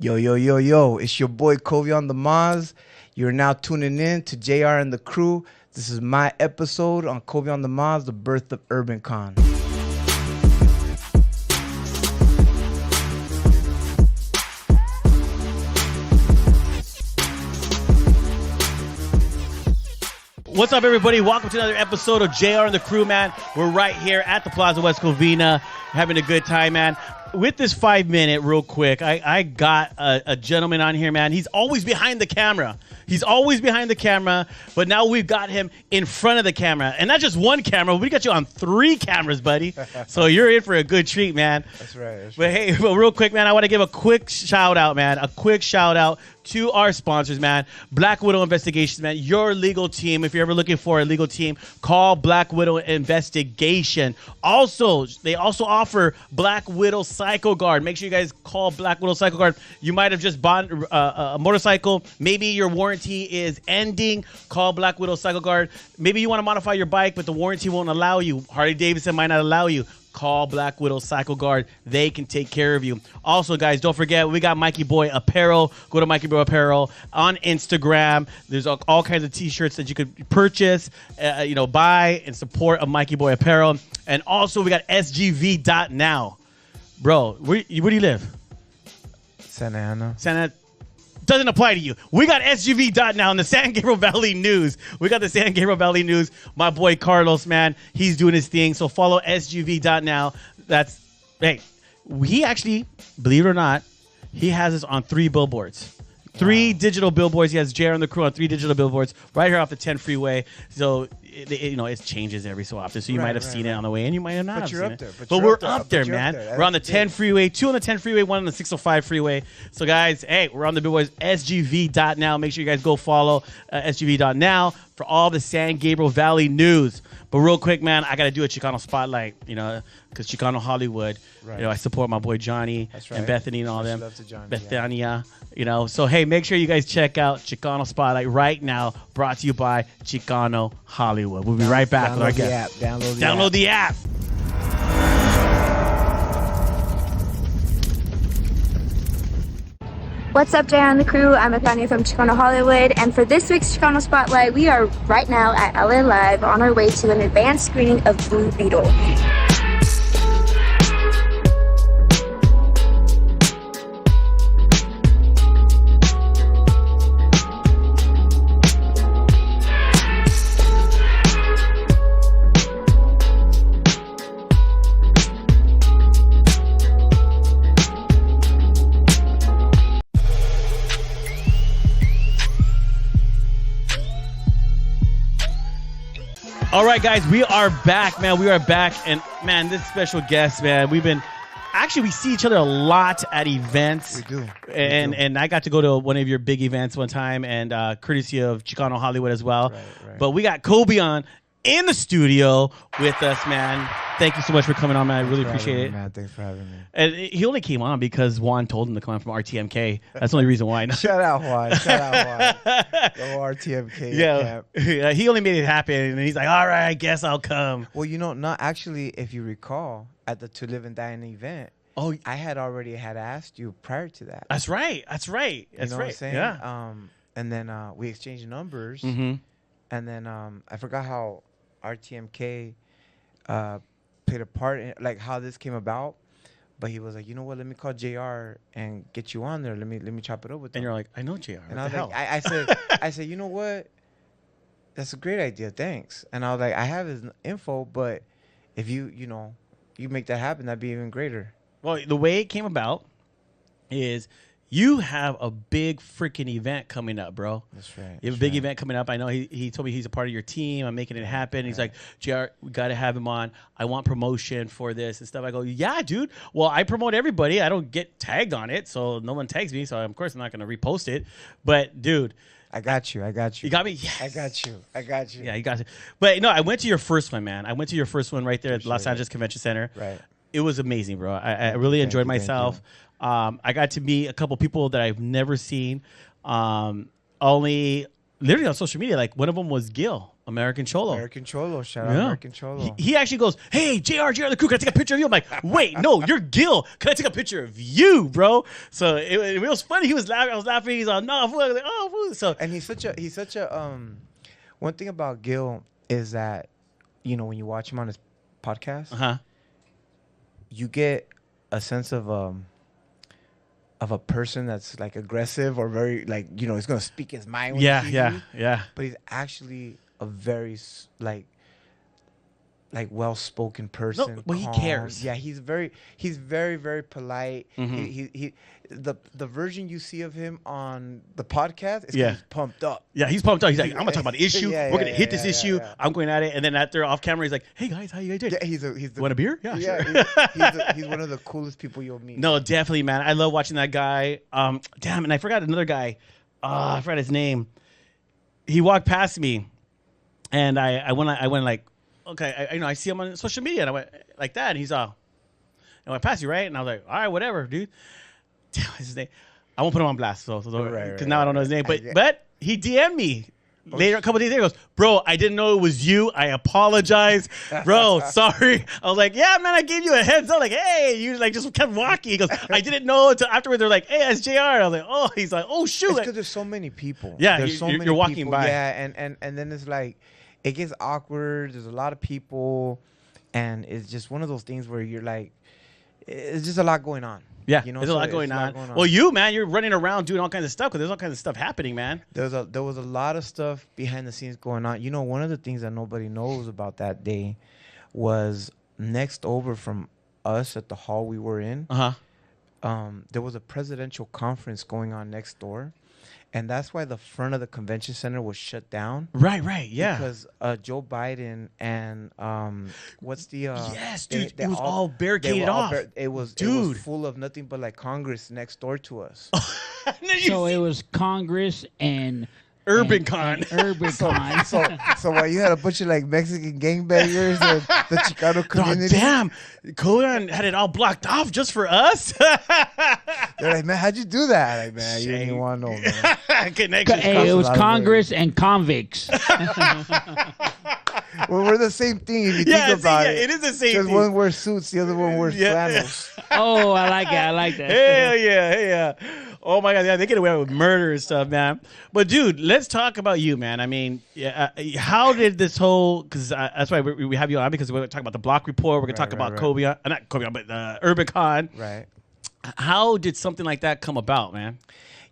Yo, yo, yo, yo, it's your boy Kobian the Maz. You're now tuning in to JR and the crew. This is my episode on Kobian the Maz, the birth of Urban Con. What's up, everybody? Welcome to another episode of JR and the crew, man. We're right here at the Plaza West Covina, having a good time, man. With this 5-minute, real quick, I got a gentleman on here, man. He's always behind the camera. But now we've got him in front of the camera. And not just one camera, we got you on 3 cameras, buddy. So you're in for a good treat, man. That's right. But hey, real quick, man, I want to give a quick shout out, man. A quick shout out to our sponsors, man. Black Widow Investigations, man. Your legal team. If you're ever looking for a legal team, call Black Widow Investigation. Also, they also offer Black Widow Cycle Guard. Make sure you guys call Black Widow Cycle Guard. You might have just bought a motorcycle. Maybe your warranty is ending. Call Black Widow Cycle Guard. Maybe you want to modify your bike, but the warranty won't allow you. Harley Davidson might not allow you. Call Black Widow Cycle Guard. They can take care of you. Also, guys, don't forget, we got Mikey Boy Apparel. Go to Mikey Boy Apparel on Instagram. There's all kinds of T-shirts that you could purchase, buy in support of Mikey Boy Apparel. And also, we got SGV.now. Bro, where do you live? Santa Ana. Doesn't apply to you. We got SGV.now in the San Gabriel Valley News. We got the San Gabriel Valley News. My boy Carlos, man, he's doing his thing. So follow SGV.now. He actually, believe it or not, he has us on 3 billboards. 3 digital billboards. He has JR and the crew on 3 digital billboards right here off the 10 freeway. So, it changes every so often. So you might have seen it on the way, and you might have not have seen it. But we're up there, man. We're on the 10 freeway, 2 on the 10 freeway, 1 on the 605 freeway. So, guys, hey, we're on the billboards, SGV.now. Make sure you guys go follow SGV.now for all the San Gabriel Valley news. But real quick, man, I got to do a Chicano spotlight, because Chicano Hollywood, I support my boy Johnny and Bethany and all them. Love to Johnny, Bethania, So, hey, make sure you guys check out Chicano Spotlight right now, brought to you by Chicano Hollywood. We'll be right back with our guest. Download the app. What's up, Jay and the crew? I'm Bethania from Chicano Hollywood, and for this week's Chicano Spotlight, we are right now at LA Live on our way to an advanced screening of Blue Beetle. All right, guys, we are back, man. We are back, and man, this special guest, man, we see each other a lot at events. We do. And I got to go to one of your big events one time, and courtesy of Chicano Hollywood as well. Right. But we got Kobian in the studio with us, man. Thank you so much for coming on, man. I really appreciate it. Man, thanks for having me. And he only came on because Juan told him to come on from RTMK. That's the only reason why. Shout out Juan. Go RTMK. Yeah, he only made it happen, and he's like, all right, I guess I'll come. Well, not actually, if you recall, at the To Live and Die event, I had already asked you prior to that. That's right. You know what I'm saying? Yeah. And then we exchanged numbers. Mm-hmm. And then I forgot how RTMK played a part in like how this came about. But he was like, you know what? Let me call JR and get you on there. Let me chop it up with him. And you're like, I know JR. And I was like, I said, you know what? That's a great idea. Thanks. And I was like, I have his info, but if you make that happen, that'd be even greater. Well, the way it came about is you have a big freaking event coming up, bro. That's right. You have a big event coming up. I know he told me he's a part of your team. I'm making it happen. He's like, JR, we got to have him on. I want promotion for this and stuff. I go, yeah, dude. Well, I promote everybody. I don't get tagged on it, so no one tags me. So, of course, I'm not going to repost it. But, dude. I got you. You got me? Yes. I got you. Yeah, you got it. But, no, I went to your first one, man. I went to your first one right there at Los Angeles Convention Center. Right. It was amazing, bro. I really enjoyed myself. I got to meet a couple people that I've never seen. Only literally on social media. Like one of them was Gil, American Cholo. American Cholo, shout out American Cholo. He actually goes, "Hey, JR, the crew, can I take a picture of you?" I'm like, "Wait, no, you're Gil. Can I take a picture of you, bro?" So it was funny. He was laughing. I was laughing. He's like, "No, fool." I was like, "Oh, fool." So And he's such a one thing about Gil is that, you know, when you watch him on his podcast, you get a sense of a person that's like aggressive or very like, you know, he's gonna speak his mind. When he sees you, but he's actually a very like well-spoken person. No, well, he cares. Yeah, he's very very polite. He the version you see of him on the podcast is he's pumped up. Yeah, he's pumped up. He's like, "I'm gonna talk about the issue. We're gonna hit this issue. Yeah. I'm going at it." And then after off camera, he's like, "Hey guys, how you guys doing? Yeah, he's Want a beer? Yeah, yeah. sure." He's one of the coolest people you'll meet. No, definitely, man. I love watching that guy. Damn, and I forgot another guy. I forgot his name. He walked past me, and I went like, okay, I see him on social media, and I went like that, and he's I went past you, right? And I was like, all right, whatever, dude. Damn, what's his name? I won't put him on blast, so because now I don't know his name. But he DM'd me later, a couple days later. He goes, "Bro, I didn't know it was you. I apologize, bro. Sorry." I was like, "Yeah, man, I gave you a heads up. Like, hey, you like just kept walking." He goes, "I didn't know until afterwards." They're like, "Hey, that's JR." I was like, "Oh," he's like, "Oh shoot." It's because there's so many people. Yeah, there's so many you're walking people. by. Yeah, and then it's like, it gets awkward. There's a lot of people, and it's just one of those things where you're like, it's just a lot going on. Yeah, you know, there's a lot going on. Well, you, man, you're running around doing all kinds of stuff because there's all kinds of stuff happening, man. There was a lot of stuff behind the scenes going on. You know, one of the things that nobody knows about that day was next over from us at the hall we were in. There was a presidential conference going on next door. And that's why the front of the convention center was shut down. Right, yeah. Because Joe Biden and what's the yes, dude, it was all barricaded off. It was full of nothing but like Congress next door to us. So it was Congress and Urban Con. Urban Con. So while you had a bunch of like Mexican gangbangers and the Chicano community. Oh, damn, Kobian had it all blocked off just for us. They're like, man, how'd you do that? Like, man, you didn't want to know, man. Connections. Hey, it was Congress and convicts. Well, we're the same thing if you think about it. It is the same Just thing. one wears suits, the other one wears flannels. Oh, I like that. Hell yeah. Oh my God, yeah, they get away with murder and stuff, man. But dude, let's talk about you, man. I mean, how did this whole? Because that's why we have you on, because we're going to talk about the Block Report. We're going to talk about Kobian, not Kobian, but Urban Con. Right. How did something like that come about, man?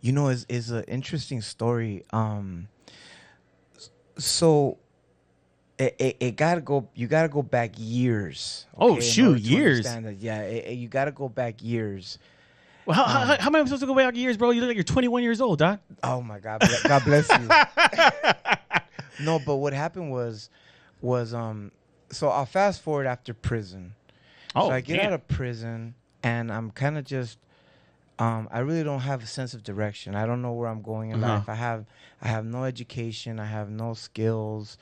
You know, is an interesting story. So it gotta go. You gotta go back years. Oh shoot, years. Yeah, you gotta go back years. Well, how am I supposed to go back years, bro? You look like you're 21 years old, Doc. Oh my God, God bless you. No, but what happened was so I'll fast forward after prison. Oh, so I get out of prison and I'm kind of just I really don't have a sense of direction. I don't know where I'm going in life. I have no education. I have no skills.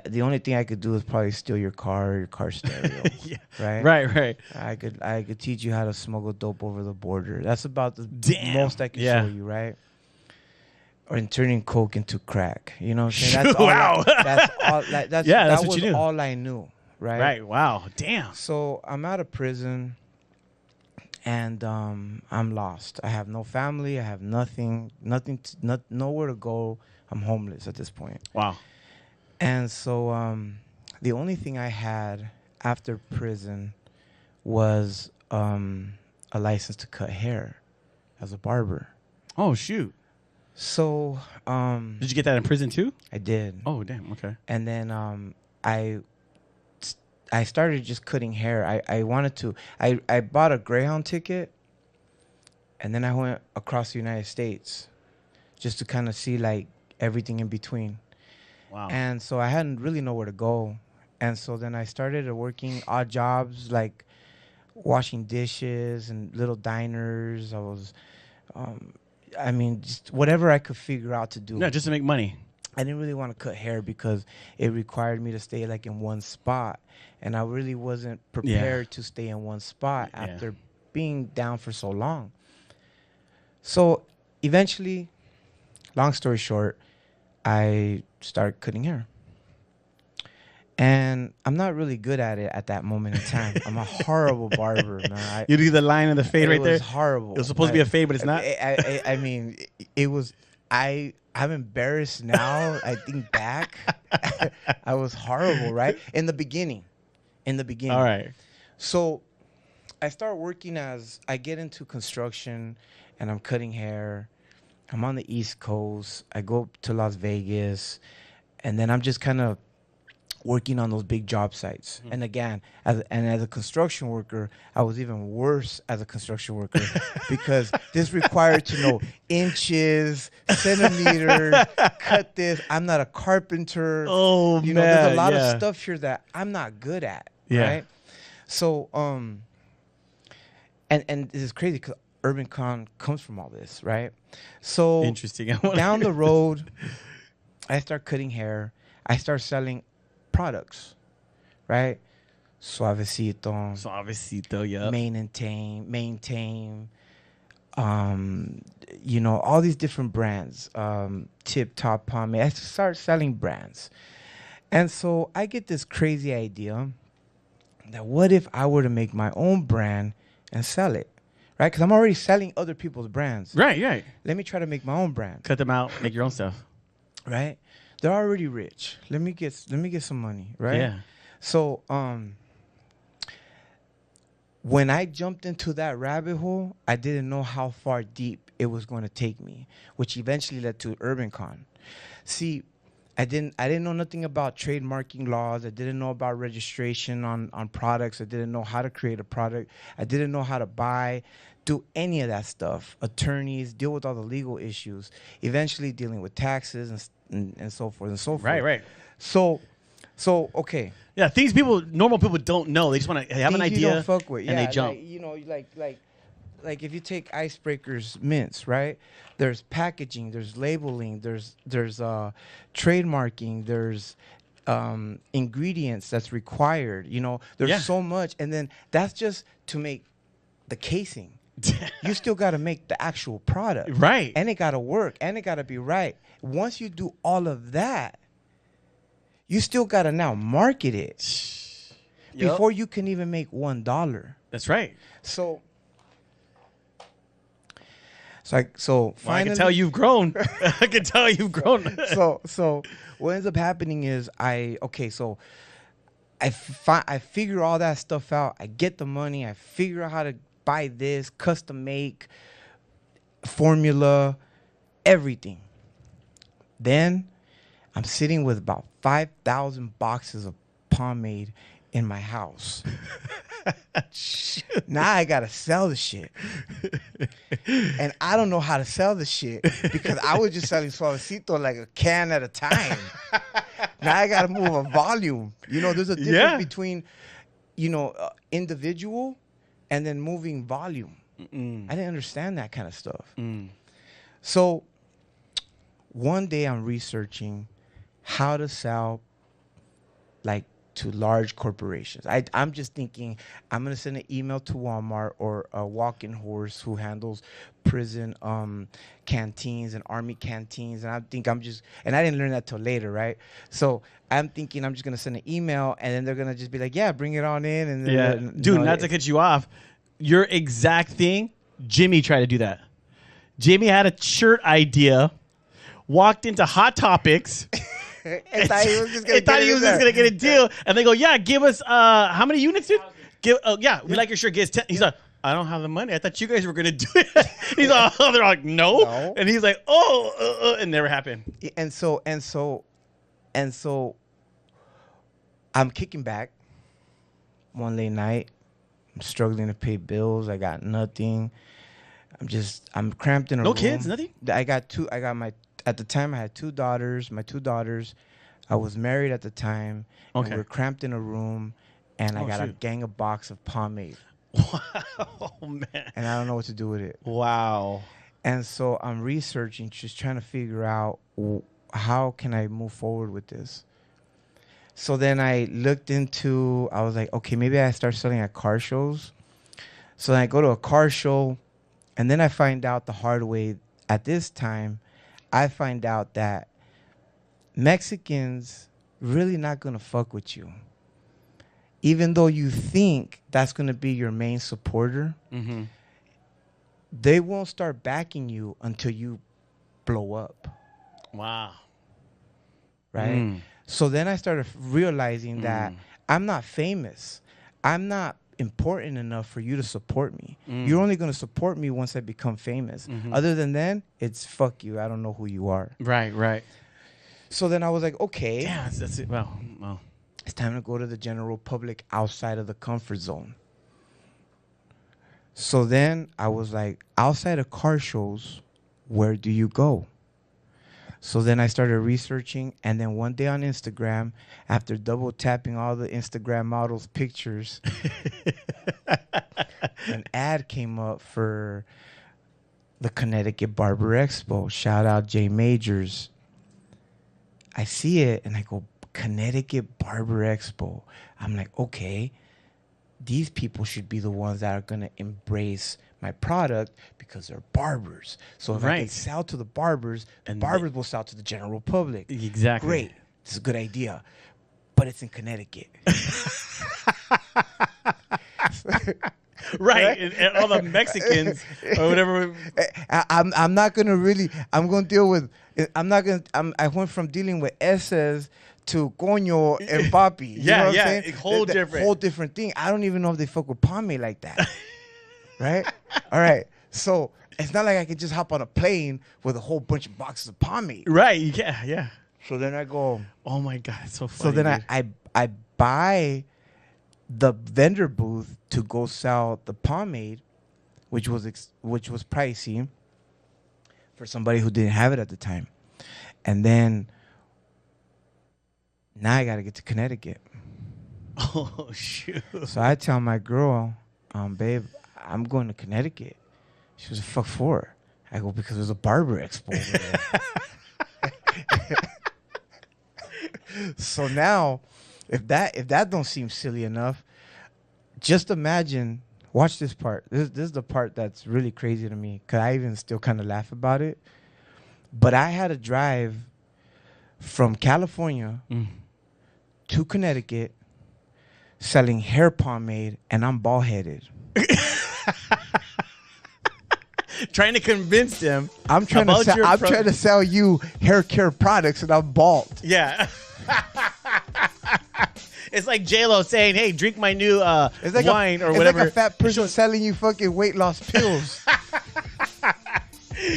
The only thing I could do is probably steal your car stereo. Right. I could teach you how to smuggle dope over the border. That's about the most I can show you, right? Or in turning coke into crack. You know what I'm saying? That's all. Wow. That was all I knew, right? Right. Wow. Damn. So I'm out of prison, and I'm lost. I have no family. I have nothing. Nowhere to go. I'm homeless at this point. Wow. And so the only thing I had after prison was a license to cut hair as a barber. Oh, shoot. So did you get that in prison too? I did. Oh, damn. Okay. And then I started just cutting hair. I wanted to. I bought a Greyhound ticket, and then I went across the United States just to kind of see like everything in between. Wow. And so I hadn't really nowhere to go. And so then I started working odd jobs like washing dishes and little diners. I was, just whatever I could figure out to do. Yeah, just to make money. I didn't really want to cut hair because it required me to stay like in one spot. And I really wasn't prepared to stay in one spot after being down for so long. So eventually, long story short, I started cutting hair. And I'm not really good at it at that moment in time. I'm a horrible barber, man. You do the line and the fade right there. It was horrible. It was supposed to be a fade, but it's not. I mean, it was. I'm embarrassed now. I think back. I was horrible, right? In the beginning. All right. So I start working I get into construction, and I'm cutting hair. I'm on the East Coast. I go to Las Vegas, and then I'm just kind of working on those big job sites. And again, as a construction worker, I was even worse as a construction worker because this required to know inches, centimeters, cut this. I'm not a carpenter. Oh, you man, know, there's a lot yeah. of stuff here that I'm not good at. Yeah. Right. So, and this is crazy because Urban Con comes from all this, right? So Interesting. down the road, I start cutting hair. I start selling products, right? Suavecito, yeah. maintain, you know, all these different brands, Tip Top Pomade. I start selling brands. And so I get this crazy idea that what if I were to make my own brand and sell it, right? Because I'm already selling other people's brands. Right. Let me try to make my own brand, Cut them out. Make your own stuff. right? They're already rich. Let me get some money, right? Yeah. So when I jumped into that rabbit hole, I didn't know how far deep it was going to take me, which eventually led to UrbanCon. See, I didn't know nothing about trademarking laws. I didn't know about registration on products. I didn't know how to create a product. I didn't know how to buy, do any of that stuff. Attorneys, deal with all the legal issues. Eventually dealing with taxes and so forth and so forth. Right. So okay. Yeah, things normal people don't know. They just want to have an Things idea you don't fuck with. and Yeah, they jump. like, you know, like if you take Icebreaker's mints, right? There's packaging, there's labeling, there's trademarking, there's ingredients that's required. You know, there's so much, and then that's just to make the casing. You still got to make the actual product, Right. And it got to work, and it got to be right. Once you do all of that, you still got to now market it before you can even make $1. That's right. So Well, I can tell you've grown. I can tell you've grown. so what ends up happening is I figure all that stuff out. I get the money. I figure out how to buy this, custom make, formula, everything. Then I'm sitting with about 5,000 boxes of pomade in my house. Now I gotta sell the shit, and I don't know how to sell the shit because I was just selling suavecito like a can at a time. Now I gotta move a volume. You know, there's a difference between, you know, individual and then moving volume. I didn't understand that kind of stuff. So one day I'm researching how to sell like to large corporations. I'm just thinking I'm gonna send an email to Walmart or a walk-in horse who handles prison canteens and army canteens, and I didn't learn that till later, right? So I'm thinking I'm just gonna send an email, and then they're gonna just be like, yeah, bring it on in. And then, dude, not to cut you off, your exact thing, Jimmy tried to do that. Jimmy had a shirt idea, walked into Hot Topics. I thought he was just gonna get a deal, and they go, "Yeah, give us how many units, dude? We like your shirt. Give us 10." He's like, "I don't have the money. I thought you guys were gonna do it." He's like, "Oh," they're like, "No," and he's like, "Oh, it never happened." And so, I'm kicking back one late night. I'm struggling to pay bills. I got nothing. I'm cramped in a room. No kids, nothing. At the time, I had two daughters. My two daughters. I was married at the time. Okay. And we were cramped in a room, and I got a gang of box of pomade. Wow, man. And I don't know what to do with it. Wow. And so I'm researching, just trying to figure out how can I move forward with this. So then I was like, okay, maybe I start selling at car shows. So then I go to a car show, and then I find out the hard way at this time. I find out that Mexicans really not gonna fuck with you, even though you think that's gonna be your main supporter. Mm-hmm. They won't start backing you until you blow up. Wow. Right? So then I started realizing that I'm not famous. I'm not important enough for you to support me. You're only going to support me once I become famous. Other than then, it's fuck you. I don't know who you are. Right. So then I was like, okay. Yeah, that's it. Well, It's time to go to the general public outside of the comfort zone. So then I was like, outside of car shows, where do you go? So then I started researching, and then one day on Instagram, after double tapping all the Instagram models' pictures, an ad came up for the Connecticut Barber Expo. Shout out Jay Majors. I see it, and I go, Connecticut Barber Expo. I'm like, okay, these people should be the ones that are going to embrace my product because they're barbers. So if I can sell to the barbers, the barbers will sell to the general public. Exactly. Great. This is a good idea. But it's in Connecticut. Right. And all the Mexicans or whatever. I'm not going to really, I'm going to deal with, I went from dealing with S's to coño and papi. You know what I'm saying? Whole different thing. I don't even know if they fuck with pomade like that. Right? All right. So it's not like I could just hop on a plane with a whole bunch of boxes of pomade. Right. Yeah. So then I go, oh my God, it's so funny. So then I buy the vendor booth to go sell the pomade, which was pricey for somebody who didn't have it at the time. And then now I got to get to Connecticut. Oh, shoot. So I tell my girl, babe, I'm going to Connecticut. She was, fuck for? I go, because there's a barber expo over there. So now, if that don't seem silly enough, just imagine, watch this part. This is the part that's really crazy to me, because I even still kind of laugh about it. But I had to drive from California to Connecticut selling hair pomade, and I'm bald-headed. Trying to convince them. I'm trying to sell you hair care products, and I'm bald. Yeah. It's like J-Lo saying, "Hey, drink my new wine or whatever." It's like a fat person selling you fucking weight loss pills.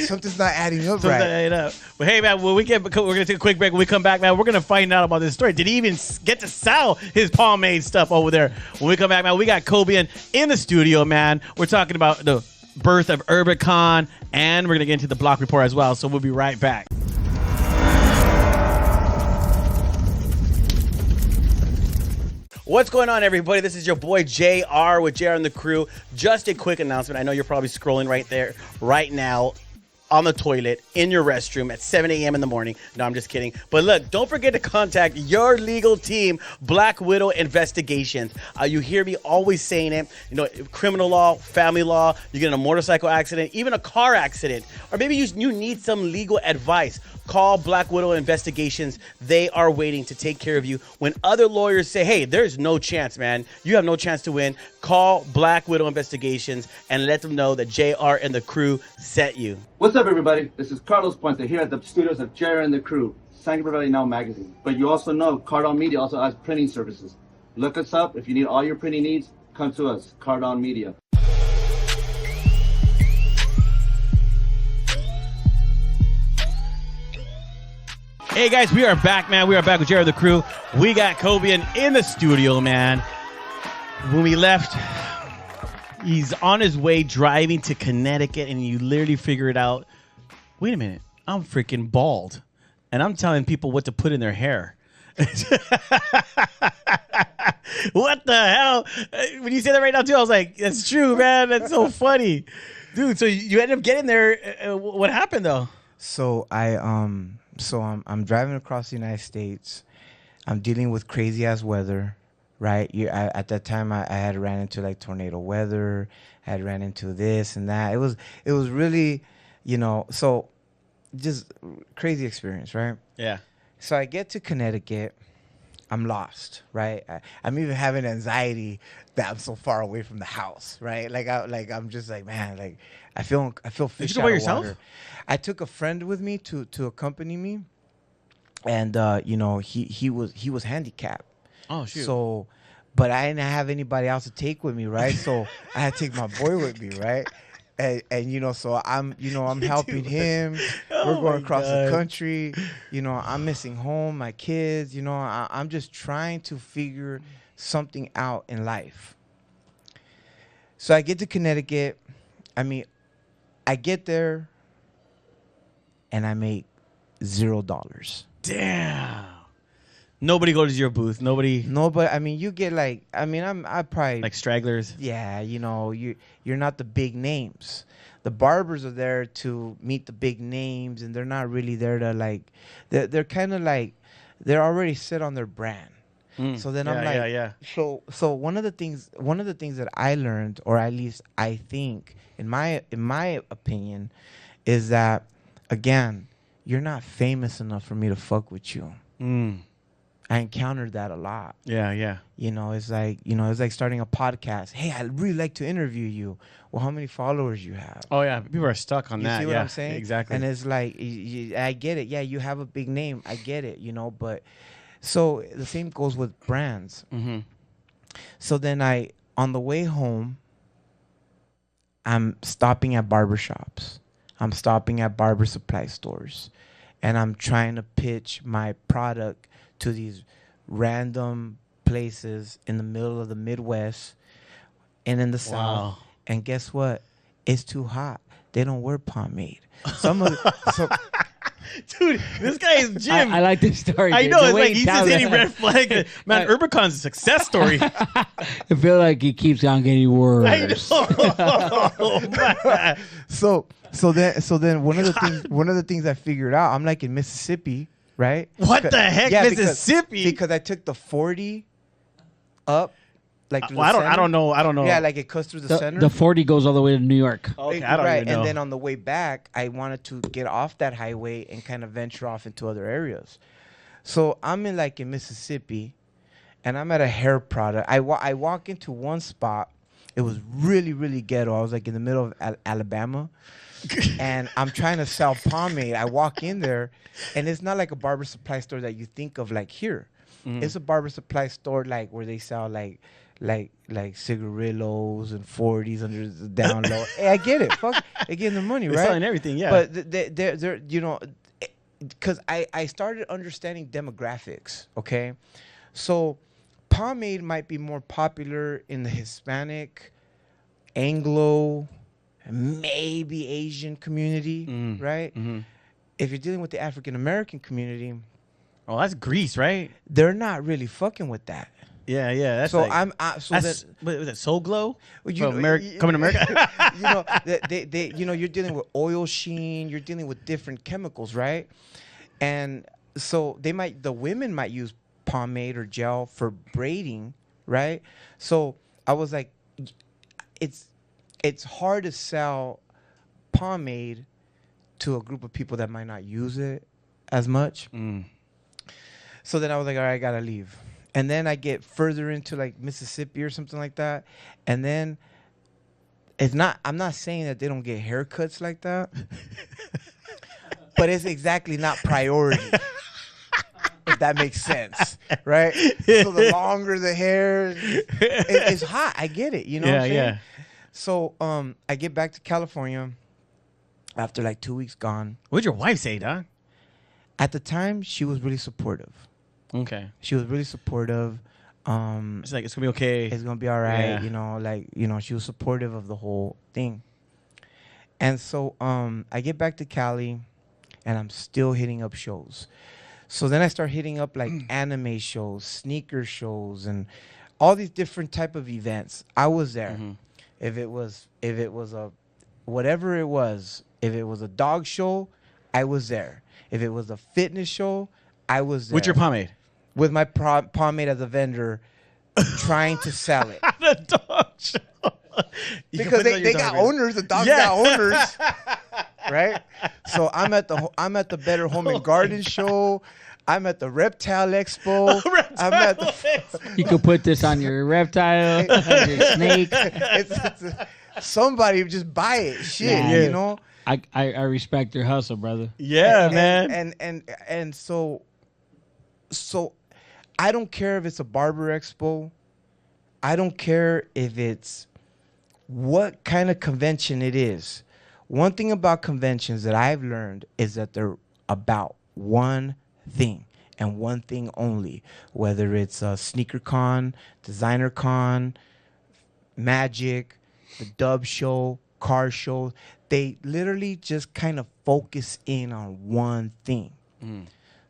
Something's not adding up right. But hey, man, we're gonna take a quick break. When we come back, man, we're gonna find out about this story. Did he even get to sell his pomade stuff over there? When we come back, man, we got Kobian in the studio, man. We're talking about the birth of Urbicon, and we're gonna get into the block report as well. So we'll be right back. What's going on, everybody? This is your boy JR with JR and the Crew. Just a quick announcement. I know you're probably scrolling right there, right now, on the toilet, in your restroom at 7 a.m. in the morning. No, I'm just kidding. But look, don't forget to contact your legal team, Black Widow Investigations. You hear me always saying it. You know, criminal law, family law, you get in a motorcycle accident, even a car accident, or maybe you need some legal advice. Call Black Widow Investigations. They are waiting to take care of you. When other lawyers say, hey, there's no chance, man, you have no chance to win, call Black Widow Investigations and let them know that JR and the Crew sent you. What's up, everybody? This is Carlos Puente here at the studios of JR and the Crew, San Gabriel Valley Now magazine. But you also know Cardon Media also has printing services. Look us up. If you need all your printing needs, come to us, Cardon Media. Hey guys, we are back, man. We are back with JR and the Crew. We got Kobian in the studio, man. When we left, he's on his way driving to Connecticut, and you literally figured out, wait a minute, I'm freaking bald, and I'm telling people what to put in their hair. What the hell? When you say that right now, too, I was like, that's true, man. That's so funny. Dude, so you ended up getting there. What happened, though? So I'm driving across the United States. I'm dealing with crazy ass weather, right? At that time, I had ran into like tornado weather. I had ran into this and that. It was really, so just crazy experience, right? Yeah. So I get to Connecticut. I'm lost, right? I'm even having anxiety that I'm so far away from the house, right? I'm just like, man, like I feel fish you go out by of yourself? water. I took a friend with me to accompany me, and he was handicapped. Oh shoot. So, but I didn't have anybody else to take with me, right? So I had to take my boy with me, right? And so I'm helping him. We're Oh going my across God. the country. I'm missing home, my kids. I'm just trying to figure something out in life. So I get to Connecticut. I mean, I get there, and I make $0. Damn. Nobody goes to your booth. Nobody No, but I mean, you get I probably like stragglers. yeah, you're not the big names. The barbers are there to meet the big names, and they're not really there to like. They're kind of like they're already set on their brand. So then I'm like, yeah. So one of the things that I learned, or at least I think, in my opinion, is that again, you're not famous enough for me to fuck with you. I encountered that a lot. Yeah. It's like starting a podcast. Hey, I'd really like to interview you. Well, how many followers you have? Oh yeah, people are stuck on You that. see what yeah, I'm saying? Exactly. And it's like, I get it. Yeah, you have a big name. I get it, but so the same goes with brands. So then on the way home, I'm stopping at barbershops. I'm stopping at barber supply stores. And I'm trying to pitch my product to these random places in the middle of the Midwest and in the South. And guess what? It's too hot. They don't wear pomade. Dude, this guy is Jim. I like this story. I dude. know. The It's way like he he's just tells hitting it. red flag. Man, Urbicon's a success story. I feel like he keeps on getting worse. I know. Oh, man. So then one of the things I figured out, I'm like in Mississippi, right? What the heck, Yeah, Mississippi? Because I took the 40 up, like through the I center. don't know. Yeah, like it cuts through the center. The 40 goes all the way to New York. Okay, I don't right, even know. and then on the way back, I wanted to get off that highway and kind of venture off into other areas. So I'm in Mississippi, and I'm at a hair product. I walk into one spot. It was really, really ghetto. I was like in the middle of Alabama. And I'm trying to sell pomade. I walk in there, and it's not like a barber supply store that you think of like here. It's a barber supply store like where they sell like cigarillos and 40s under the down low. Hey, I get it. Fuck, they getting the money, They're right? selling everything, yeah. But they're because I started understanding demographics. Okay, so pomade might be more popular in the Hispanic, Anglo, maybe Asian community, right? If you're dealing with the African American community, Oh, that's Greece, right? they're not really fucking with that. Yeah. That's So like, that what was it Soul Glow? well, From coming to America? they you're dealing with oil sheen, you're dealing with different chemicals, right? And so the women might use pomade or gel for braiding, right? So I was like, it's hard to sell pomade to a group of people that might not use it as much. So then I was like, all right, I gotta leave. And then I get further into like Mississippi or something like that. And then I'm not saying that they don't get haircuts like that, but it's exactly not priority. If that makes sense, right? So the longer the hair, it's hot. I get it. You know what I'm saying? Yeah. So I get back to California after like 2 weeks gone. What'd your wife say, dog? At the time, she was really supportive. Okay. She was really supportive. It's like, it's going to be okay. It's gonna be all right. Yeah. She was supportive of the whole thing. And so I get back to Cali, and I'm still hitting up shows. So then I start hitting up like anime shows, sneaker shows, and all these different type of events. I was there. If it was a whatever it was, if it was a dog show, I was there. If it was a fitness show, I was there. With your pomade? With my pomade as a vendor, trying to sell it. The dog show. Because they got owners. The dogs got owners. right? So I'm at the Better Home and Garden show. I'm at the Reptile Expo. I'm at the, You could put this on your reptile, on your snake. somebody just buy it. Shit, Yeah. you know. I respect your hustle, brother. Yeah, man. And so I don't care if it's a barber expo. I don't care if it's what kind of convention it is. One thing about conventions that I've learned is that they're about one thing and one thing only. Whether it's a sneaker con, designer con, magic, the dub show, car show, they literally just kind of focus in on one thing.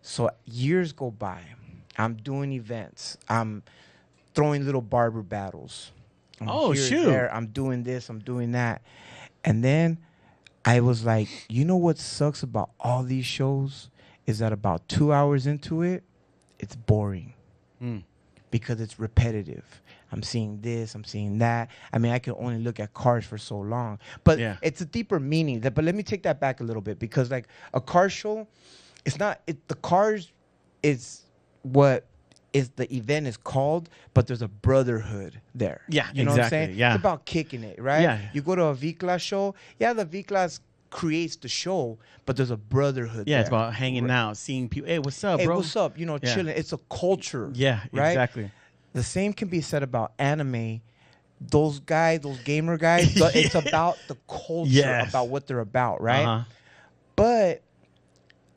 So years go by. I'm doing events. I'm throwing little barber battles. Oh, here and shoot. there. I'm doing this. I'm doing that. And then I was like, you know what sucks about all these shows is that about 2 hours into it, it's boring because it's repetitive. I'm seeing this, I'm seeing that. I mean, I can only look at cars for so long. But it's a deeper meaning. But let me take that back a little bit because like a car show, it's not, the cars is what is the event is called, but there's a brotherhood there. Yeah, you know what I'm exactly, saying? yeah. It's about kicking it, right? Yeah. You go to a V-Class show, the V-Class creates the show, but there's a brotherhood Yeah, there. it's about hanging out, seeing people. Hey, what's up, Hey, bro? what's up? You know, Yeah. chilling. It's a culture. Yeah, right? exactly. The same can be said about anime. Those guys, those gamer guys, but it's about the culture, Yes. about what they're about, right? Uh-huh. But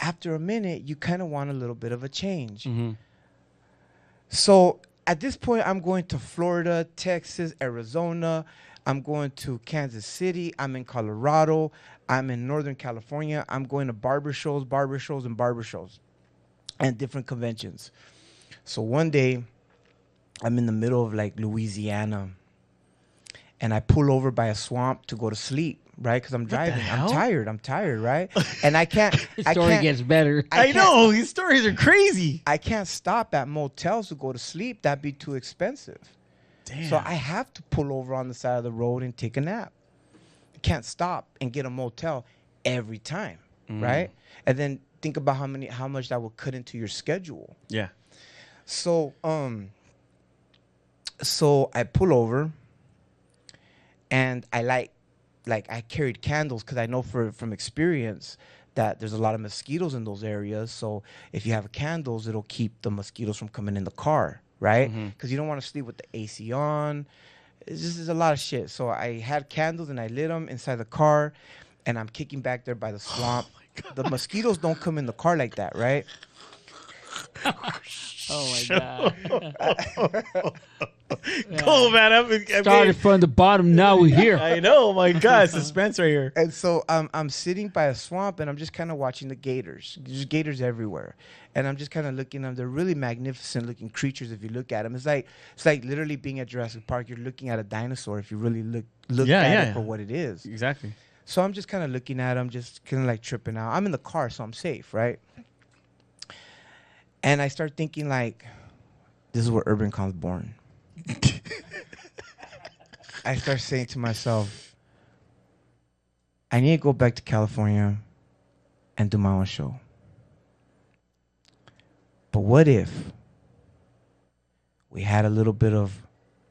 after a minute, you kind of want a little bit of a change. So at this point, I'm going to Florida, Texas, Arizona. I'm going to Kansas City. I'm in Colorado. I'm in Northern California. I'm going to barber shows, and different conventions. So one day, I'm in the middle of like Louisiana, and I pull over by a swamp to go to sleep, right? Because I'm driving. hell? I'm tired, right? And I can't. The I story can't. gets better. I know these stories are crazy. I can't stop at motels to go to sleep. That'd be too expensive. Damn. So I have to pull over on the side of the road and take a nap. I can't stop and get a motel every time, right? And then think about how much that will cut into your schedule. Yeah. So so I pull over, and I like I carried candles because I know from experience that there's a lot of mosquitoes in those areas. So if you have candles, it'll keep the mosquitoes from coming in the car, right? Because you don't want to sleep with the AC on. It's just there's a lot of shit. So I had candles and I lit them inside the car, and I'm kicking back there by the swamp. The mosquitoes don't come in the car like that, right? Oh my god! Cool, man. Started from the bottom, now we're here. I know. My God, suspense right here. And so I'm sitting by a swamp, and I'm just kind of watching the gators. There's gators everywhere, and I'm just kind of looking at them. They're really magnificent looking creatures if you look at them. It's like literally being at Jurassic Park. You're looking at a dinosaur if you really look at it for what it is. Exactly. So I'm just kind of looking at them, just kind of like tripping out. I'm in the car, so I'm safe, right? And I start thinking like, this is where Urban Con's born. I start saying to myself, I need to go back to California and do my own show. But what if we had a little bit of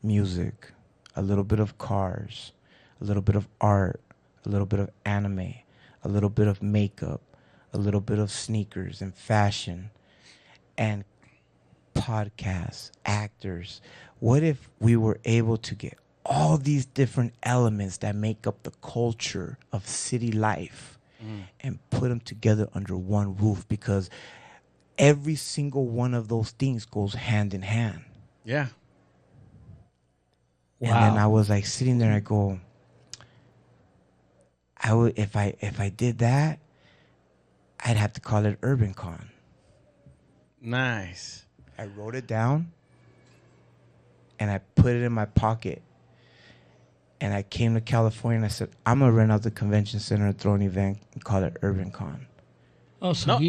music, a little bit of cars, a little bit of art, a little bit of anime, a little bit of makeup, a little bit of sneakers and fashion, and podcasts, actors? What if we were able to get all these different elements that make up the culture of city life and put them together under one roof? Because every single one of those things goes hand in hand. Yeah. And then I was like sitting there and I go, I would if I did that, I'd have to call it Urban Con. Nice. I wrote it down and I put it in my pocket. And I came to California and I said, I'm gonna rent out the convention center and throw an event and call it Urban Con. Oh, so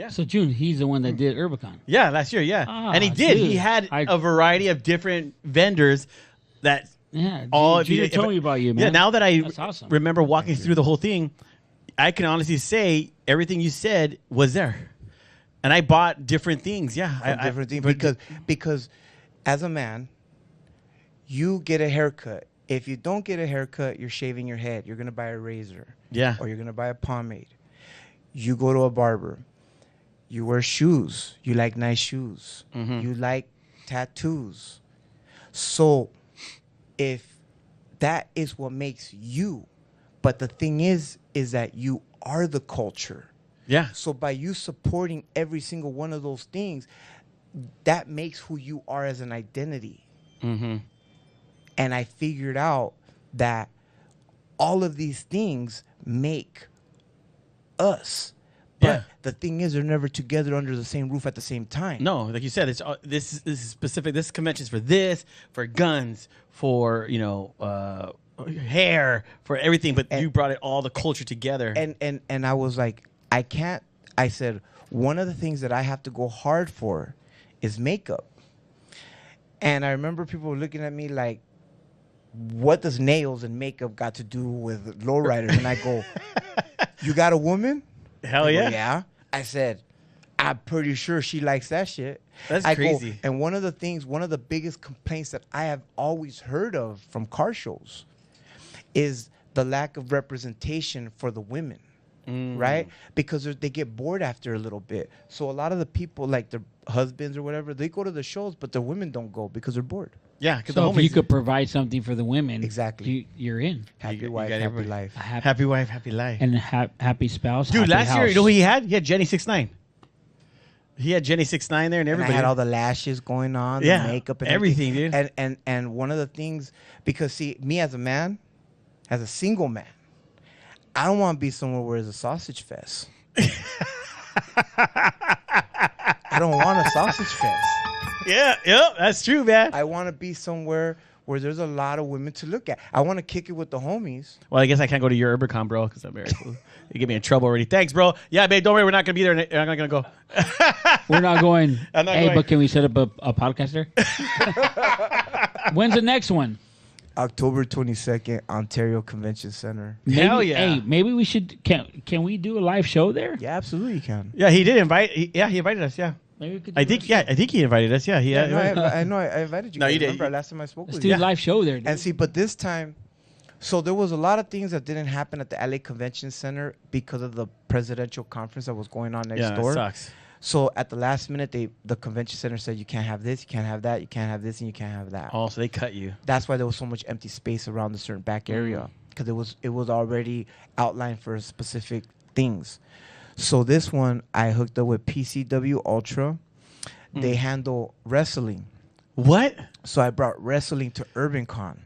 so June, he's the one that did Urbicon. Yeah, last year, yeah. Ah, and he did. dude. He had a variety of different vendors that Yeah, all Junior told me about you, man. Yeah, now that I That's awesome. remember walking through the whole thing, I can honestly say everything you said was there, and I bought different things. Yeah, Different thing because as a man, you get a haircut. If you don't get a haircut, you're shaving your head. You're gonna buy a razor. Yeah. Or you're gonna buy a pomade. You go to a barber. You wear shoes. You like nice shoes. You like tattoos. So if that is what makes you, but the thing is that you are the culture. Yeah. So by you supporting every single one of those things, that makes who you are as an identity. Mm-hmm. And I figured out that all of these things make us. But Yeah. the thing is, they're never together under the same roof at the same time. No, like you said, it's this is specific. This convention's for this, for guns, for hair, for everything. But you brought it all the culture together. And I was like, I said, one of the things that I have to go hard for is makeup. And I remember people looking at me like, what does nails and makeup got to do with lowriders? And I go, you got a woman? Hell They go, yeah. yeah. I said, I'm pretty sure she likes that shit. That's I go, crazy. and one of the biggest complaints that I have always heard of from car shows is the lack of representation for the women. Right? Because they get bored after a little bit. So a lot of the people, like their husbands or whatever, they go to the shows, but the women don't go because they're bored. Yeah, because So if you could provide something for the women, Exactly. you're in. Happy you wife, got happy everybody. life. A happy, happy wife, happy life. and happy spouse. Dude, happy last year, house. you know who he had? He had Jenny 6ix9ine. He had Jenny 6ix9ine there, and And I everybody. had all the lashes going on, Yeah, the makeup, and everything, dude. And one of the things, because see, me as a man, as a single man, I don't want to be somewhere where there's a sausage fest. I don't want a sausage fest. yeah, that's true, man. I want to be somewhere where there's a lot of women to look at. I want to kick it with the homies. Well, I guess I can't go to your UrbanCon, bro, because I'm very cool. You get me in trouble already. Thanks, bro. Yeah, babe, don't worry. We're not going to be there. I'm not going to go. We're not going. I'm not hey, going. but can we set up a podcast there? When's the next one? October 22nd, Ontario Convention Center. Hell yeah. Hey, maybe we should. Can we do a live show there? Yeah, absolutely you can. Yeah, he did invite. He invited us. Yeah, Maybe we could. Do I think he invited us. Yeah, Yeah, no, I know. I invited you. No, guys. you did. Remember last time I spoke Let's with do you. a live show there. Dude. And see, but this time, so there was a lot of things that didn't happen at the LA Convention Center because of the presidential conference that was going on next yeah, door. it sucks. So at the last minute, the convention center said you can't have this, you can't have that, you can't have this, and you can't have that. Oh, so they cut you. That's why there was so much empty space around the certain back area because it was already outlined for specific things. So this one, I hooked up with PCW Ultra. They handle wrestling. What? So I brought wrestling to UrbanCon.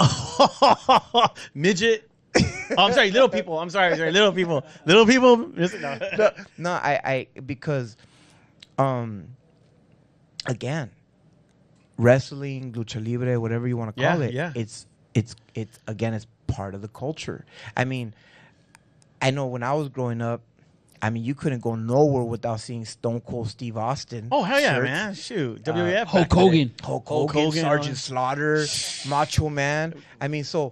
Midget. Oh, I'm sorry, little people. I'm sorry, little people. Little people. No. No, I because again, wrestling, lucha libre, whatever you want to call it, yeah. it's again, it's part of the culture. I mean, I know when I was growing up, I mean, you couldn't go nowhere without seeing Stone Cold Steve Austin. Oh hell yeah, shirts. man! Shoot, WWF. Hulk Hogan. Hulk Hulk Hogan, Hogan, Sergeant Slaughter, Macho Man. I mean, so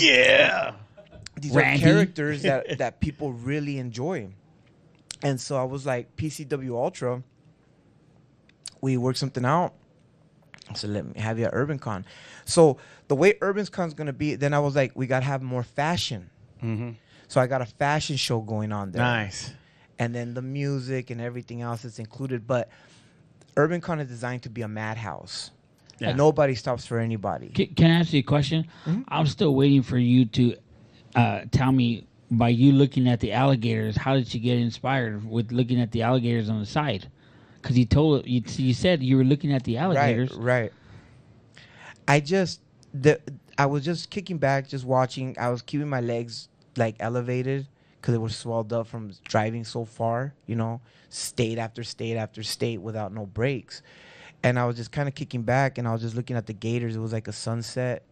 Yeah. these Randy. are characters that people really enjoy. And so I was like, PCW Ultra, we worked something out. I said, let me have you at UrbanCon. So the way UrbanCon's going to be, then I was like, we got to have more fashion. Mm-hmm. So I got a fashion show going on there. Nice. And then the music and everything else is included. But UrbanCon is designed to be a madhouse. Yeah. Nobody stops for anybody. Can I ask you a question? Mm-hmm. I'm still waiting for you to tell me, by you looking at the alligators, how did you get inspired with looking at the alligators on the side? Because you said you were looking at the alligators. Right. I was just kicking back, just watching. I was keeping my legs like elevated because it was swelled up from driving so far, state after state after state without no breaks. And I was just kind of kicking back, and I was just looking at the gators. It was like a sunset,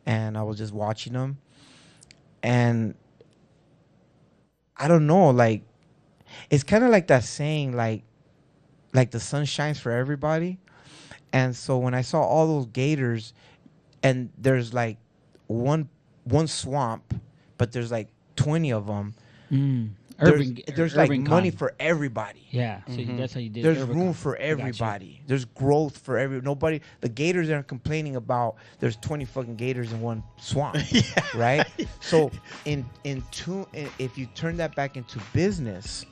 and I was just watching them. And I don't know, like, it's kind of like that saying, like the sun shines for everybody. And so when I saw all those gators, and there's like one swamp, but there's like 20 of them. there's like Urban money Con. for everybody. Yeah, so that's how you did. There's Urban room Con. for I got you. everybody. There's growth for nobody. The gators aren't complaining about there's 20 fucking gators in one swamp, right? So if you turn that back into business,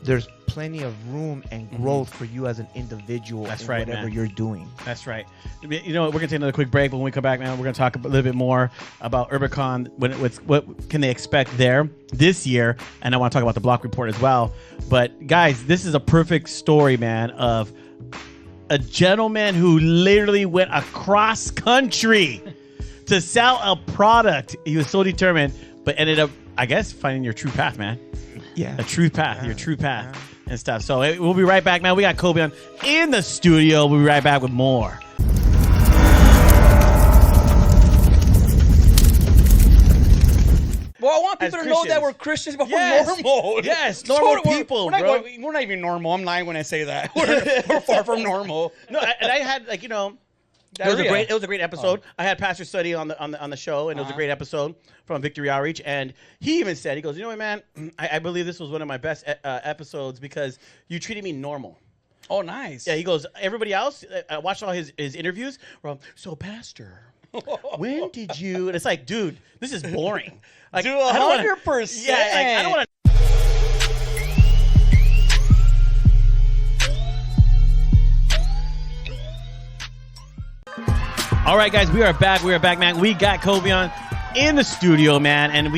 there's plenty of room and growth for you as an individual in whatever you're doing. That's right. You know, we're gonna take another quick break. When we come back, man, we're gonna talk a little bit more about UrbanCon. What can they expect there this year? And I want to talk about the block report as well. But guys, this is a perfect story, man, of a gentleman who literally went across country to sell a product. He was so determined, but ended up, I guess, finding your true path, man. Yeah. A true path, your true path and stuff. So we'll be right back, man. We got Kobian in the studio. We'll be right back with more. Well, I want As people to know that Christians. we're Christians, but Yes. we're normal. Yes, normal people, bro. We're not even normal. I'm lying when I say that. We're far from normal. No, and I had it was a great episode. I had Pastor Suddy on the show, and it was a great episode from Victory Outreach. And he even said, he goes, you know what, man, I believe this was one of my best episodes because you treated me normal. Oh, nice. Yeah, he goes, everybody else, I watched all his interviews. Well, so Pastor, when did you? And it's like, dude, this is boring. Like, Dude, I don't wanna- 100%. Yeah, like, I don't want to. All right, guys, we are back. We are back, man. We got Kobian in the studio, man. And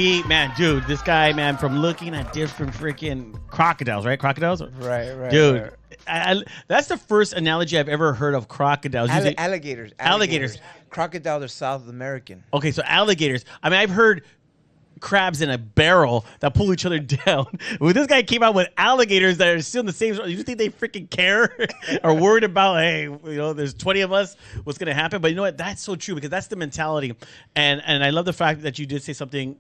dude, this guy, man, from looking at different freaking crocodiles, right? Crocodiles? Right. Dude, that's the first analogy I've ever heard of crocodiles. Alligators. Alligators. Crocodiles are South American. Okay, so alligators. I mean, I've heard crabs in a barrel that pull each other down. When this guy came out with alligators that are still in the same, you think they freaking care or worried about, hey, you know, there's 20 of us, what's going to happen? But you know what? That's so true because that's the mentality. And I love the fact that you did say something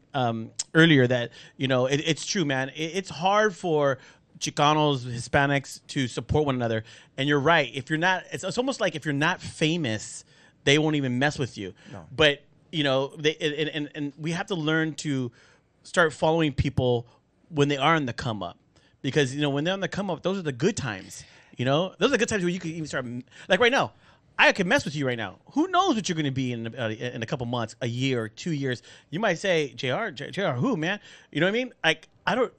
earlier that, you know, it's true, man. It's hard for Chicanos, Hispanics to support one another. And you're right. If you're not, it's almost like if you're not famous, they won't even mess with you. No. But you know, and we have to learn to start following people when they are in the come up, because you know when they're on the come up, those are the good times. You know, those are the good times where you can even start. Like right now, I could mess with you right now. Who knows what you're going to be in a couple months, a year, 2 years? You might say, JR, who, man? You know what I mean? Like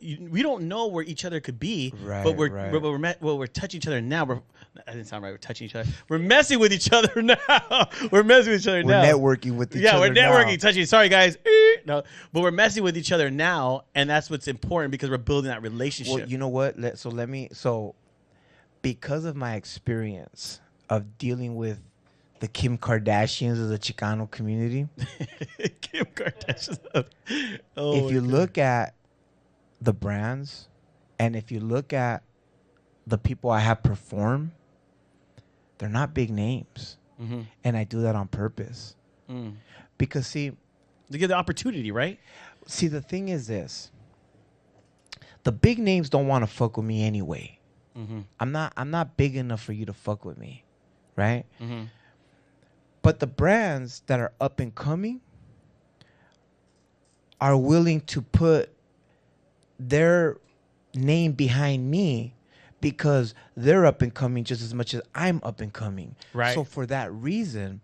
we don't know where each other could be, Right, but right. we're touching each other now. That didn't sound right. We're touching each other. We're messing with each other now. We're messing with each other now. We're networking with each other. Yeah, we're networking, now. touching. Sorry, guys. No, but we're messing with each other now, and that's what's important because we're building that relationship. Well, you know what? So because of my experience of dealing with the Kim Kardashians of the Chicano community, Kim Kardashian. if you look at the brands and if you look at the people I have perform, they're not big names. Mm-hmm. And I do that on purpose. Because, see, to get the opportunity, right? See, the thing is this. The big names don't want to fuck with me anyway. Mm-hmm. I'm not big enough for you to fuck with me, right? Mm-hmm. But the brands that are up and coming are willing to put their name behind me because they're up and coming just as much as I'm up and coming. Right. So for that reason,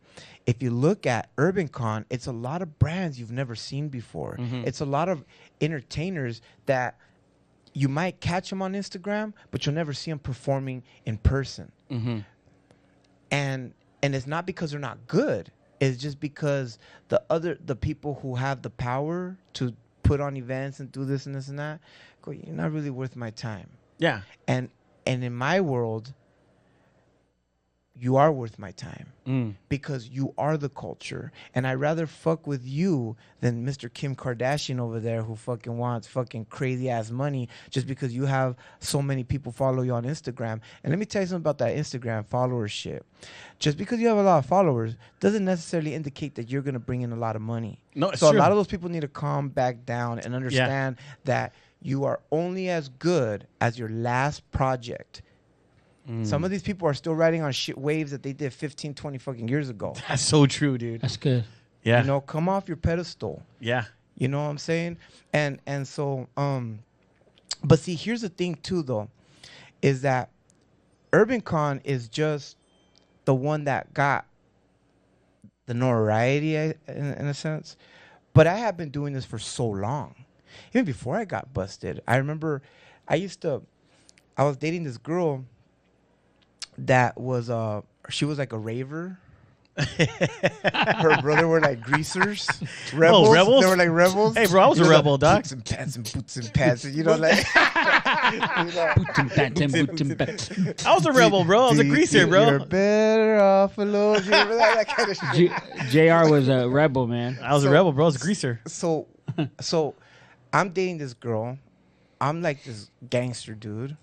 if you look at UrbanCon, it's a lot of brands you've never seen before. Mm-hmm. It's a lot of entertainers that you might catch them on Instagram, but you'll never see them performing in person. Mm-hmm. And it's not because they're not good. It's just because the people who have the power to put on events and do this and this and that, go, you're not really worth my time. Yeah. And in my world, you are worth my time because you are the culture. And I'd rather fuck with you than Mr. Kim Kardashian over there who fucking wants fucking crazy ass money just because you have so many people follow you on Instagram. And let me tell you something about that Instagram followership. Just because you have a lot of followers doesn't necessarily indicate that you're going to bring in a lot of money. No, it's so true. a lot of those people need to calm back down and understand that you are only as good as your last project. Some of these people are still riding on shit waves that they did 15, 20 fucking years ago. That's so true, dude. That's good. Yeah. You know, come off your pedestal. Yeah. You know what I'm saying? And so But see, here's the thing too, though, is that Urban Con is just the one that got the notoriety in a sense. But I have been doing this for so long. Even before I got busted. I remember I was dating this girl that was she was like a raver. Her brother were like greasers, rebels. Oh, rebels? They were like rebels. Hey, bro, I was a rebel, dog. Boots and pants and boots and pants. You know, like. Boots and pants and boots and pants. I was a rebel, bro. I was a greaser, bro. You're better off alone. You remember that kind of shit? JR was a rebel, man. I was a rebel, bro. I was a greaser. So I'm dating this girl. I'm like this gangster dude,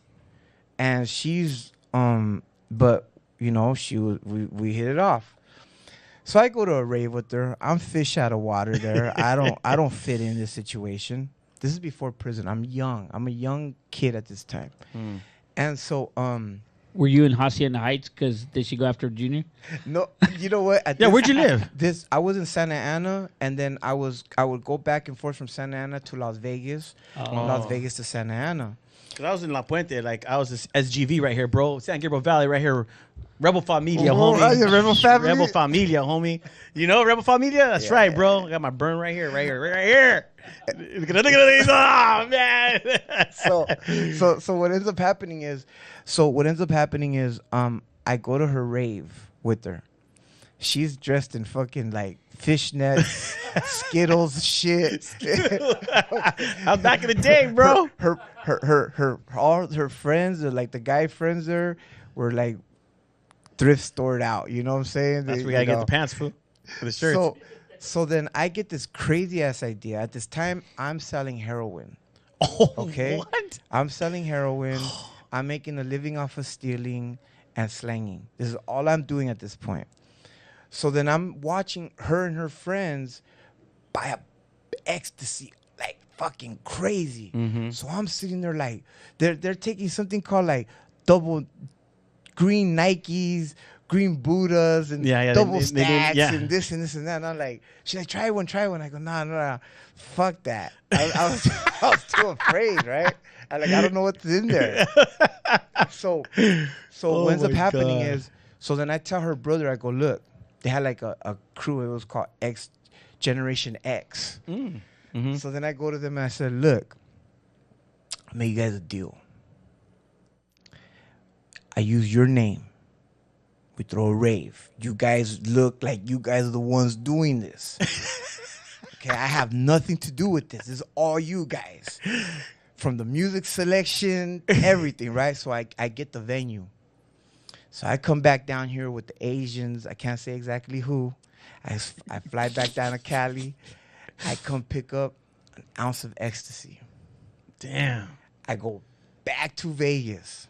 and she's but you know we hit it off. So I go to a rave with her. I'm fish out of water there. I don't fit in this situation. This is before prison. I'm young. I'm a young kid at this time, and so Were you in Hacienda Heights? Because did she go after Junior? no, you know what? Yeah, where'd you live? I was in Santa Ana, and then I would go back and forth from Santa Ana to Las Vegas, Las Vegas to Santa Ana. Because I was in La Puente. Like, I was this SGV right here, bro. San Gabriel Valley right here. Rebel Familia, Oh, homie. yeah, Rebel Family? Rebel Familia, homie. You know Rebel Familia? That's right, bro. I got my burn right here, right here, right here. Look at these. Oh, man. So what ends up happening is, I go to her rave with her. She's dressed in fucking like fishnets, Skittles shit. I'm back in the day, bro. All her friends, like the guy friends there, were like thrift stored out. You know what I'm saying? That's where we gotta get the pants, fool. For the shirts. So then I get this crazy ass idea. At this time, I'm selling heroin. Oh, Okay? what? I'm selling heroin. I'm making a living off of stealing and slanging. This is all I'm doing at this point. So then I'm watching her and her friends buy a ecstasy like fucking crazy. So I'm sitting there like they're taking something called like double green Nikes, green Buddhas, and double stacks, and this and this and that. And I'm like, she's like, try one. I go, nah, fuck that. I was too afraid, right? I don't know what's in there. So what ends up happening is, so then I tell her brother, I go, look, they had like a crew. It was called X Generation X. So then I go to them and I said, look, I'll make you guys a deal. I use your name. We throw a rave. You guys look like you guys are the ones doing this. Okay, I have nothing to do with this. This is all you guys. From the music selection, everything, right? So I get the venue. So I come back down here with the Asians. I can't say exactly who. I fly back down to Cali. I come pick up an ounce of ecstasy. Damn. I go back to Vegas.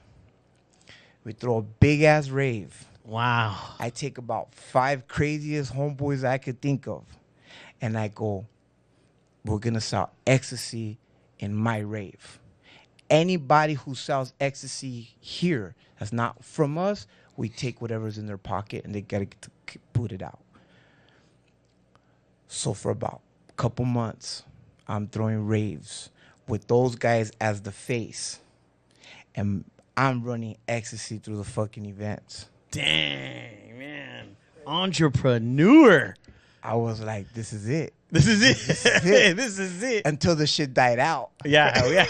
We throw a big ass rave. Wow. I take about 5 craziest homeboys I could think of. And I go, we're going to sell ecstasy in my rave. Anybody who sells ecstasy here that's not from us, we take whatever's in their pocket and they got to put it out. So for about a couple months, I'm throwing raves with those guys as the face. And I'm running ecstasy through the fucking events. Dang, man. Entrepreneur. I was like, this is it. This is it. This is it. This is it. Until the shit died out. Yeah.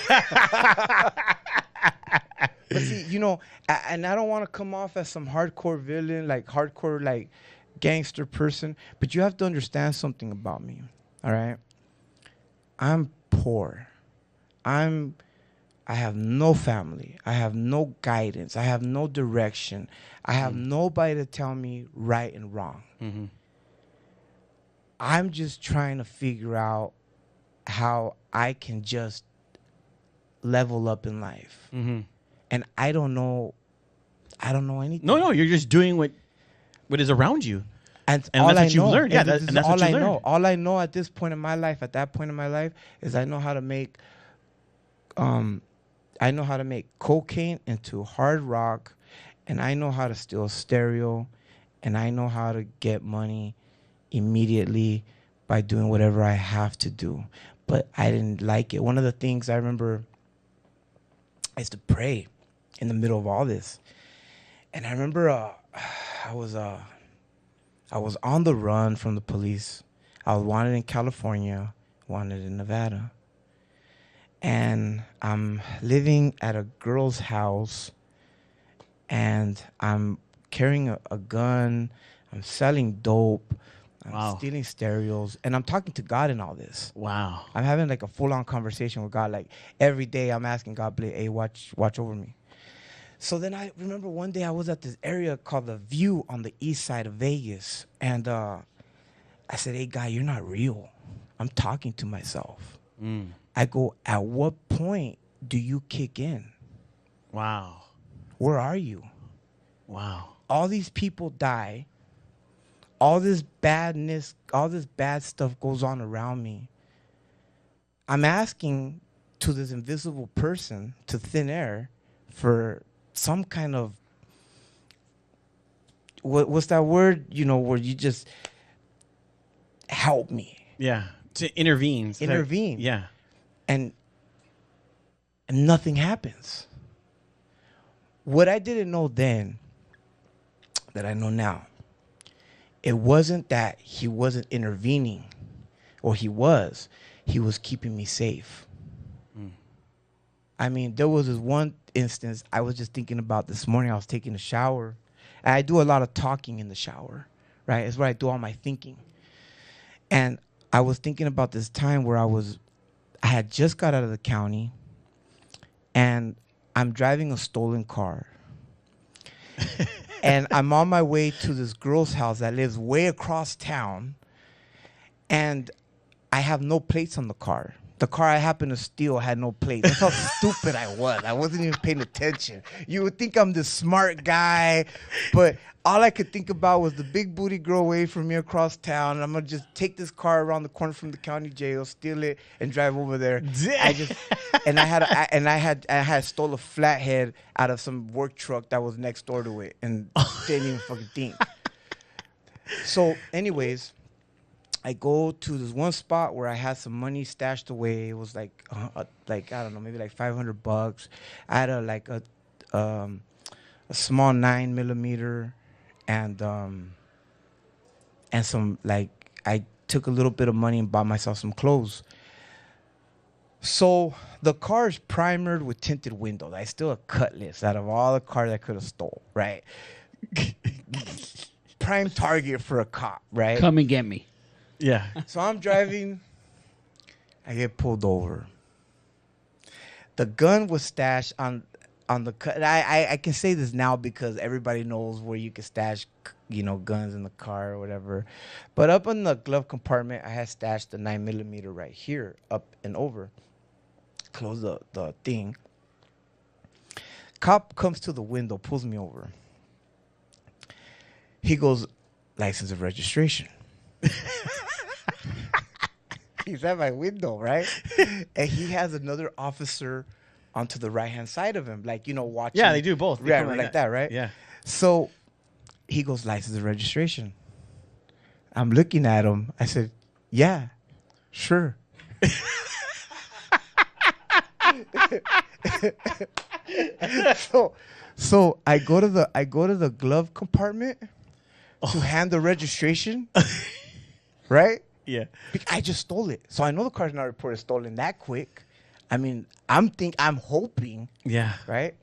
But see, you know, and I don't want to come off as some hardcore villain, like hardcore, like gangster person. But you have to understand something about me. All right. I'm poor. I have no family. I have no guidance. I have no direction. I have nobody to tell me right and wrong. I'm just trying to figure out how I can just level up in life. And I don't know anything. No, you're just doing what is around you. And all that's I what you've know, learned. Yeah, and and that's all what you I learned. know. All I know at this point in my life, is I know how to make cocaine into hard rock, and I know how to steal a stereo, and I know how to get money immediately by doing whatever I have to do. But I didn't like it. One of the things I remember I used to pray in the middle of all this. And I remember I was on the run from the police. I was wanted in California, wanted in Nevada. And I'm living at a girl's house, and I'm carrying a gun. I'm selling dope. I'm stealing stereos, and I'm talking to God in all this. Wow. I'm having like a full-on conversation with God. Like every day I'm asking God, hey, watch over me. So then I remember one day I was at this area called The View on the east side of Vegas. And I said, hey, God, you're not real. I'm talking to myself. I go, at what point do you kick in? Wow. Where are you? Wow. All these people die. All this badness, all this bad stuff goes on around me. I'm asking to this invisible person, to thin air, for some kind of, what's that word? You know, where you just help me. Yeah. To intervene. Intervene. Yeah. And nothing happens. What I didn't know then, that I know now, it wasn't that he wasn't intervening, or he was keeping me safe. I mean, there was this one instance I was just thinking about this morning. I was taking a shower, and I do a lot of talking in the shower, right? It's where I do all my thinking. And I was thinking about this time where I had just got out of the county, and I'm driving a stolen car. And I'm on my way to this girl's house that lives way across town, and I have no plates on the car. The car I happened to steal had no plates. That's how stupid I was. I wasn't even paying attention. You would think I'm this smart guy, but all I could think about was the big booty girl away from me across town, and I'm gonna just take this car around the corner from the county jail, steal it, and drive over there. I had stole a flathead out of some work truck that was next door to it, and didn't even fucking think. So, anyways, I go to this one spot where I had some money stashed away. It was like I don't know, maybe like $500. I had a small 9mm, and some, like, I took a little bit of money and bought myself some clothes. So the car is primered with tinted windows. I still a Cutlass out of all the cars I could have stole, right? Prime target for a cop, right? Come and get me. Yeah. So I'm driving. I get pulled over. The gun was stashed on the cut. I can say this now because everybody knows where you can stash, guns in the car or whatever. But up in the glove compartment, I had stashed the 9mm right here, up and over. Close the thing. Cop comes to the window, pulls me over. He goes, license of registration. He's at my window, right? And he has another officer onto the right-hand side of him, like, watching. Yeah, they do both. Yeah, like that, right? Yeah. So he goes, license of registration. I'm looking at him. I said, yeah, sure. So I go to the glove compartment to hand the registration, right? Yeah. I just stole it, so I know the car's not reported stolen that quick. I mean, I'm hoping. Yeah. Right.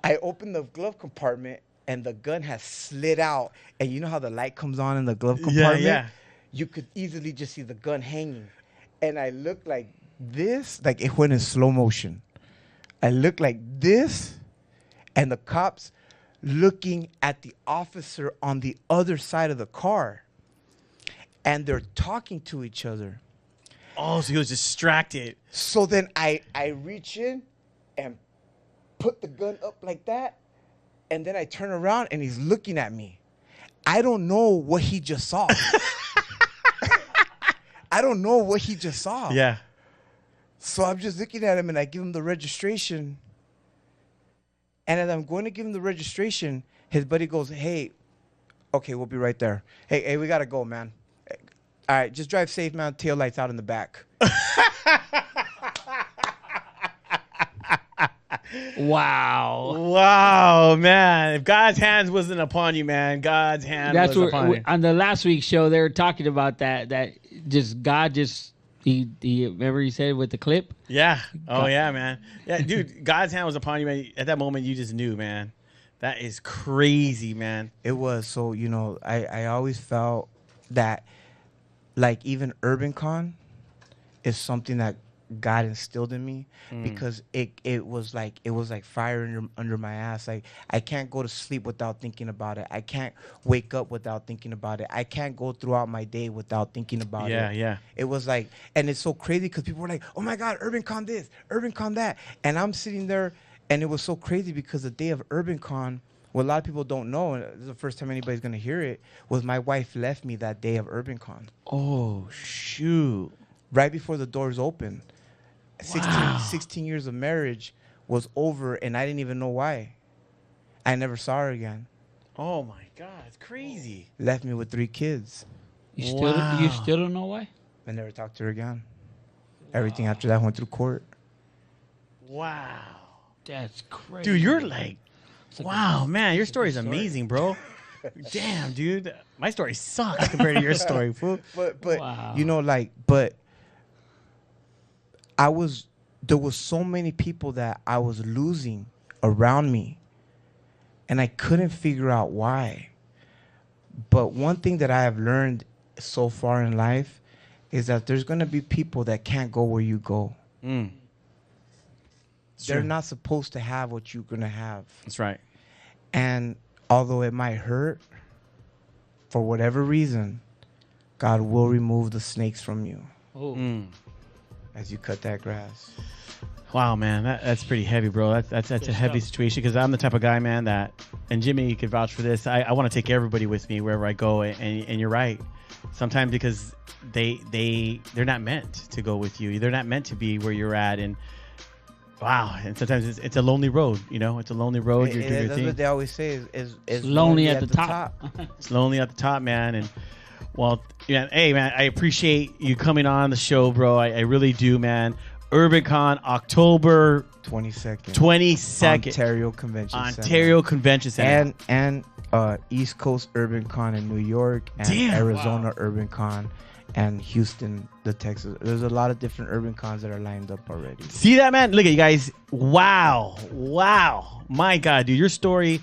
I open the glove compartment, and the gun has slid out, and you know how the light comes on in the glove compartment? Yeah. You could easily just see the gun hanging, and I looked like this, like it went in slow motion. I looked like this, and the cops looking at the officer on the other side of the car, and they're talking to each other. Oh, so he was distracted. So then I reach in and put the gun up like that, and then I turn around and he's looking at me. I don't know what he just saw. I don't know what he just saw. Yeah. So I'm just looking at him, and I give him the registration. And as I'm going to give him the registration, his buddy goes, hey, okay, we'll be right there. Hey, we got to go, man. All right, just drive safe, man. Tail lights out in the back. Wow. Wow, man. If God's hands wasn't upon you, man, God's hand That's was what upon you. on the last week's show they were talking about that just God just he remember he said with the clip. Yeah. Oh, yeah, man. Yeah, dude, God's hand was upon you, man. At that moment, you just knew, man. That is crazy, man. It was. So, you know, I always felt that, like, even Urban Con is something that God instilled in me because it was like fire under my ass. Like, I can't go to sleep without thinking about it. I can't wake up without thinking about it. I can't go throughout my day without thinking about it. Yeah. It was like, and it's so crazy because people were like, oh my God, Urban Con this, Urban Con that. And I'm sitting there, and it was so crazy because the day of Urban Con, what a lot of people don't know, and this is the first time anybody's going to hear it, was my wife left me that day of Urban Con. Oh, shoot. Right before the doors opened. 16 years of marriage was over, and I didn't even know why. I never saw her again. Oh, my God. It's crazy. Left me with 3 kids. You still don't know why? I never talked to her again. Everything after that went through court. Wow. That's crazy. Dude, you're like, wow, man. Your story's amazing, bro. Damn, dude. My story sucks compared to your story, fool. But Wow. you know, like, there was so many people that I was losing around me, and I couldn't figure out why. But one thing that I have learned so far in life is that there's going to be people that can't go where you go. Mm. They're not supposed to have what you're going to have. That's right. And although it might hurt, for whatever reason, God will remove the snakes from you as you cut that grass. Wow, man, that's pretty heavy, bro. That's a heavy situation because I'm the type of guy, man, that, and Jimmy, you could vouch for this. I want to take everybody with me wherever I go, and you're right. Sometimes because they're not meant to go with you. They're not meant to be where you're at, and wow, and sometimes it's a lonely road. You know, it's a lonely road. You're doing your That's thing. what they always say is lonely at the top. It's lonely at the top, man. And well, yeah, hey, man, I appreciate you coming on the show, bro. I really do, man. UrbanCon, October 22nd. Ontario Convention Center. And East Coast UrbanCon in New York, and Arizona UrbanCon, and Houston, the Texas. There's a lot of different UrbanCons that are lined up already. See that, man? Look at you guys. Wow. My God, dude, your story.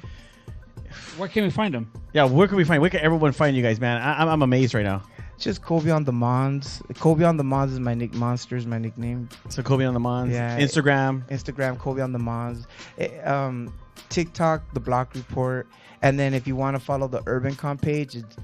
Where can we find them? Yeah, where can we find? Where can everyone find you guys, man? I'm amazed right now. Just Kobian the Mons. Kobian the Mons is my Monster is my nickname. So Kobian the Mons. Yeah. Instagram Kobian the Mons. TikTok, The Block Report. And then if you want to follow the UrbanCon page, it's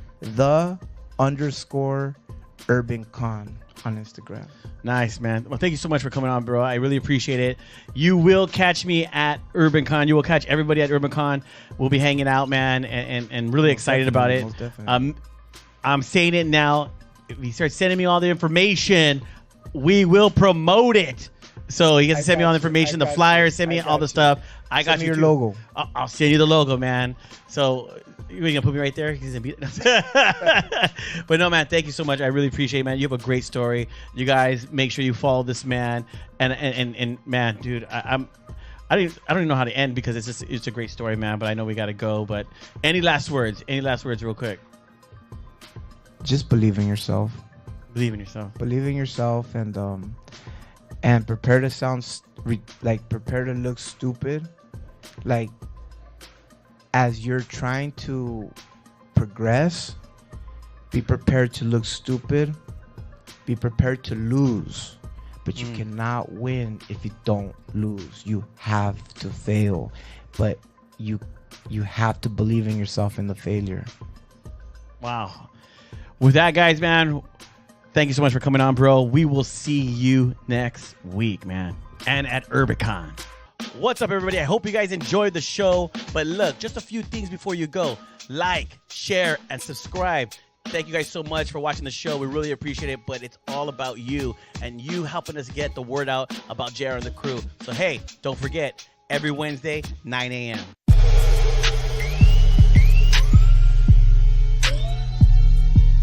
_UrbanCon on Instagram. Nice, man. Well, thank you so much for coming on, bro. I really appreciate it. You will catch me at UrbanCon. You will catch everybody at UrbanCon. We'll be hanging out, man, and really excited about it. Most definitely. I'm saying it now. If you start sending me all the information, we will promote it. So you get to send me all the information, the flyers, send me all the stuff. I got Send me you your logo. I'll send you the logo, man. So you're gonna put me right there? But no, man, thank you so much. I really appreciate it, man. You have a great story. You guys make sure you follow this man. And man, dude, I don't even know how to end because it's a great story, man. But I know we gotta go. But any last words? Real quick? Just believe in yourself. Believe in yourself. Believe in yourself, and prepare to sound prepare to look stupid. Like, as you're trying to progress, be prepared to look stupid. Be prepared to lose, but you cannot win if you don't lose. You have to fail, but you have to believe in yourself in the failure. Wow. With that, guys, man, thank you so much for coming on, bro. We will see you next week, man, and at UrbanCon. What's up, everybody? I hope you guys enjoyed the show. But look, just a few things before you go. Like, share, and subscribe. Thank you guys so much for watching the show. We really appreciate it, but it's all about you and you helping us get the word out about JR and the crew. So, hey, don't forget, every Wednesday, 9 a.m.